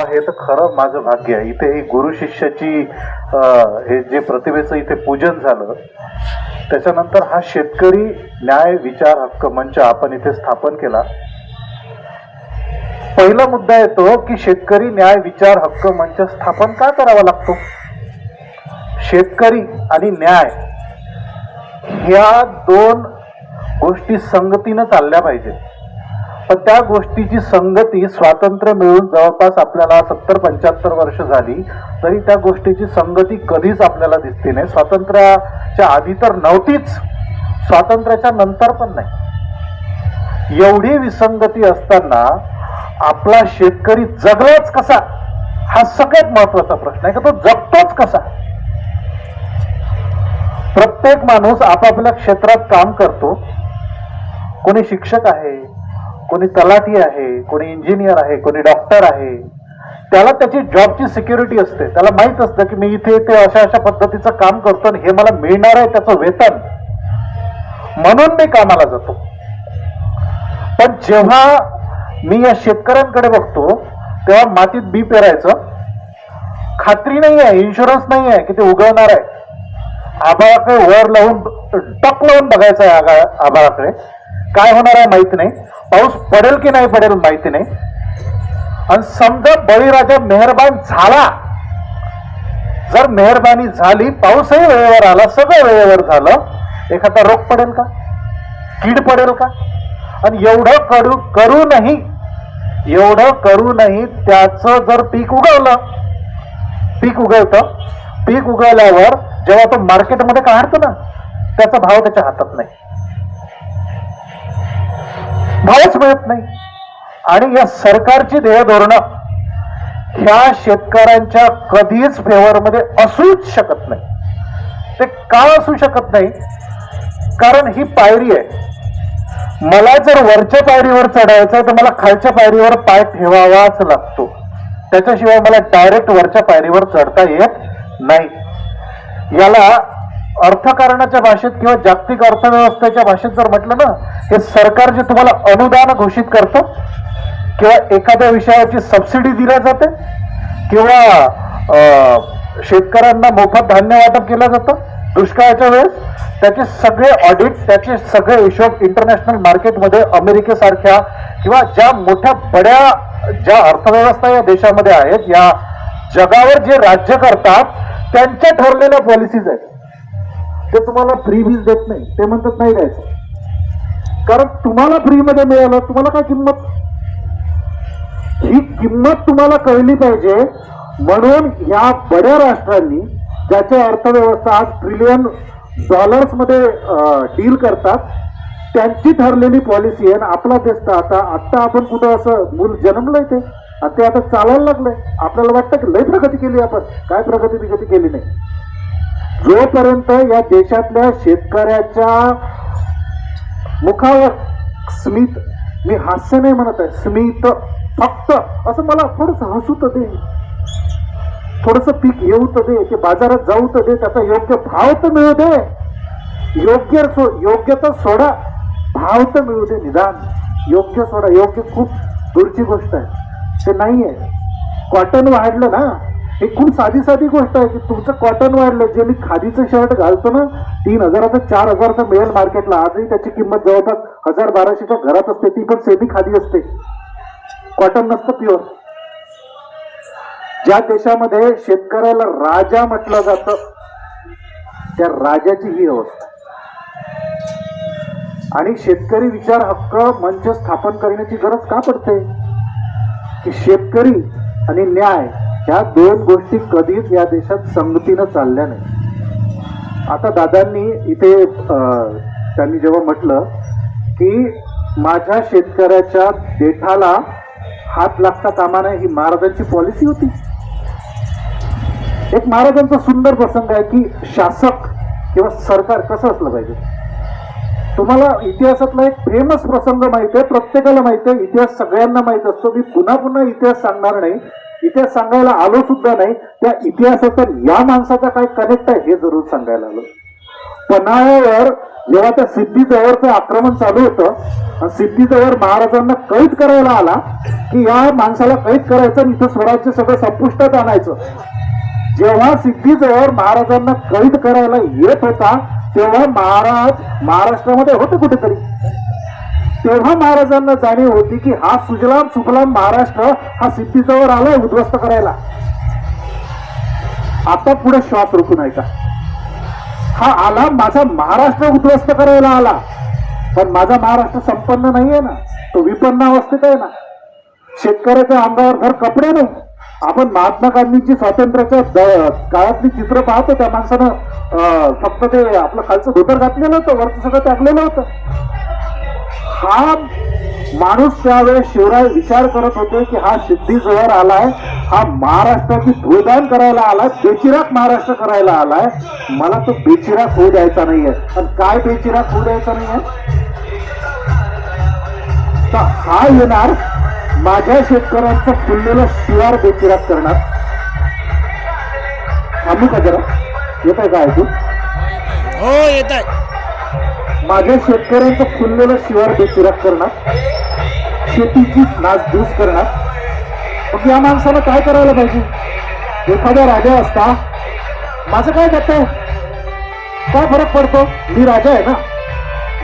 हे तर खरं माझं भाग्य आहे. इथे ही गुरु शिष्याची हे जे प्रतिभेचं इथे पूजन झालं, त्याच्यानंतर हा शेतकरी न्याय विचार हक्क मंच आपण इथे स्थापन केला. पहिला मुद्दा येतो की शेतकरी न्याय विचार हक्क मंच स्थापन का करावा लागतो. शेतकरी आणि न्याय ह्या दोन गोष्टी संगतीनं चालल्या पाहिजेत. पण त्या गोष्टीची संगती स्वातंत्र्य मिळून जवळपास आपल्याला 70-75 वर्ष झाली तरी त्या गोष्टीची संगती कधीच आपल्याला दिसते नाही. स्वातंत्र्याच्या आधी तर नव्हतीच, स्वातंत्र्याच्या नंतर पण नाही. एवढी विसंगती असताना आपला शेतकरी जगलाच कसा हा सगळ्यात महत्वाचा प्रश्न आहे की तो जगतोच कसा. प्रत्येक माणूस आपापल्या क्षेत्रात काम करतो. कोणी शिक्षक आहे, कोणी तलाठी आहे, कोणी इंजिनियर आहे, कोणी डॉक्टर आहे. त्याला त्याची जॉबची सिक्युरिटी असते. त्याला माहित असतं की मी इथे ते अशा अशा पद्धतीचं काम करतो आणि हे मला मिळणार आहे त्याचं वेतन, म्हणून मी कामाला जातो. पण जेव्हा मी या शेतकऱ्यांकडे बघतो तेव्हा मातीत बी पेरायचं, खात्री नाही आहे, इन्शुरन्स नाही आहे की ते उगवणार आहे. आभाळाकडे वर लावून टक लावून बघायचं आहे आभाळाकडे, काय होणार आहे माहिती नाही, पाऊस पडेल की नाही पडेल माहिती नाही. आणि समजा बळीराजा मेहरबान झाला, जर मेहरबानी झाली, पाऊसही वेळेवर आला, सगळं वेळेवर झालं, एखादा रोग पडेल का, कीड पडेल का. आणि एवढं करूनही त्याचं जर पीक उगवलं, पीक उगवल्यावर जेव्हा तो मार्केटमध्ये काढतो ना त्याचा भाव त्याच्या हातात नाही, भावच मिळत नाही. आणि या सरकारची ध्येय धोरणं ह्या शेतकऱ्यांच्या कधीच फेवरमध्ये असूच शकत नाही. ते का असू शकत नाही, कारण ही पायरी आहे. मला जर वरच्या पायरीवर चढायचं तर मला खालच्या पायरीवर पाय ठेवावाच लागतो, त्याच्याशिवाय मला डायरेक्ट वरच्या पायरीवर चढता येत नाही. याला अर्थकारणाच्या भाषेत किंवा जागतिक अर्थव्यवस्थेच्या भाषेत जर म्हटलं ना, हे सरकार जे तुम्हाला अनुदान घोषित करतं किंवा एखाद्या विषयाची सबसिडी दिल्या जाते किंवा शेतकऱ्यांना मोफत धान्य वाटप केलं जातं दुष्काळाच्या वेळेस, त्याचे सगळे ऑडिट, त्याचे सगळे हिशोब इंटरनॅशनल मार्केटमध्ये अमेरिकेसारख्या किंवा ज्या मोठ्या बड्या ज्या अर्थव्यवस्था या देशामध्ये आहेत, या जगावर जे राज्य करतात त्यांच्या ठरलेल्या पॉलिसीज आहेत. ते तुम्हाला फ्री वीज देत नाही, ते म्हणतात नाही द्यायचं, कारण तुम्हाला फ्री मध्ये मिळालं, तुम्हाला काय किंमत. ही किंमत तुम्हाला कळली पाहिजे. म्हणून या बड्या राष्ट्रांनी ज्याच्या अर्थव्यवस्था आज $1 ट्रिलियन मध्ये डील करतात, त्यांची ठरलेली पॉलिसी आहे. आपला देश तर आता आपण कुठं असं मूल जन्मलंय ते आता चालायला लागलंय. आपल्याला वाटतं की लय प्रगती केली, आपण काय प्रगती केली नाही. जोपर्यंत या देशातल्या शेतकऱ्याच्या मुखावर स्मित, मी हास्य नाही म्हणत आहे, स्मित, फक्त असं मला थोडस हसू तर दे, थोडस पीक येऊ तर दे, ते बाजारात जाऊ तर दे, त्याचा योग्य भाव तर मिळू दे, योग्य तर सोडा, भाव तर मिळू दे, निदान योग्य सोडा. योग्य खूप दूरची गोष्ट आहे, ते नाहीये. कॉटन वाढलं ना, हे खूप साधी गोष्ट आहे की तुमचं कॉटन वाढलं. जे मी खादीचं शर्ट घालतो ना, 3000चं 4000चं मिळेल मार्केटला, आजही त्याची किंमत जवळपास 1000-1200च्या घरात असते, ती पण सेमी खादी असते, कॉटन नसतं प्युअर. ज्या देशामध्ये शेतकऱ्याला राजा म्हटलं जातं, त्या राजाची ही अवस्था. आणि शेतकरी विचार हक्क मंच स्थापन करण्याची गरज का पडते की शेतकरी आणि न्याय ह्या दोन गोष्टी कधीच या देशात संगतीनं चालल्या नाही. आता दादांनी इथे त्यांनी जेव्हा म्हटलं की माझ्या शेतकऱ्याच्या देठाला हात लागता कामा नये, ही महाराजांची पॉलिसी होती. एक महाराजांचा सुंदर प्रसंग आहे की शासक किंवा सरकार कसं असलं पाहिजे. तुम्हाला इतिहासातला एक फेमस प्रसंग माहिती आहे, प्रत्येकाला माहिती आहे, इतिहास सगळ्यांना माहित असतो. मी पुन्हा इतिहास सांगणार नाही, इतिहास सांगायला आलो सुद्धा नाही. त्या इतिहासाचा या माणसाचा काय कनेक्ट आहे हे जरूर सांगायला आलो. पन्हाळ्यावर जेव्हा त्या सिद्धी आक्रमण चालू होतं आणि सिद्धी जवळ महाराजांना कैद करायला आला की या माणसाला कैद करायचं आणि इथं स्वराज्य सगळं संपुष्टात आणायचं. जेव्हा सिद्धी जवळ महाराजांना कैद करायला येत होता तेव्हा महाराज महाराष्ट्रामध्ये होते कुठेतरी. तेव्हा महाराजांना जाणीव होती की हा सुजलाम सुफलाम महाराष्ट्र हा सिद्धीजवळ आलाय उद्ध्वस्त करायला. आता पुढे श्वास रोखून ऐका. हा आला माझा महाराष्ट्र उद्ध्वस्त करायला आला, पण माझा महाराष्ट्र संपन्न नाहीये ना, तो विपन्न अवस्थेत आहे ना. शेतकऱ्याच्या अंगावर भर कपडे नाही. आपण महात्मा गांधींची स्वातंत्र्याच्या काळातली चित्र पाहतो, त्या माणसानं फक्त ते आपलं खालचं धोतर घातलेलं होतं, वरचं सगळं टाकलेलं होतं. हा माणूस त्यावेळेस शिवराय विचार करत होते की हा सिद्धीजवळ आलाय, हा महाराष्ट्राची धूळदान करायला आलाय, बेचिराख महाराष्ट्र करायला आलाय. मला तो बेचिराख होऊ द्यायचा नाहीये. आणि काय बेचिराख होऊ द्यायचा नाहीये तर हा येणार माझ्या शेतकऱ्यांचं फुललेलं शिवार बेचिराख करणार. थांबू का जरा, येत आहे का ऐकू? हो येत आहे. माझ्या शेतकऱ्यांचं फुललेलं शिवार बेचिराख करणार, शेतीची नासधूस करणार. मग या माणसाला काय करायला पाहिजे? एखादा राजा असता, माझं काय करताय, काय फरक पडतो, मी राजा आहे ना.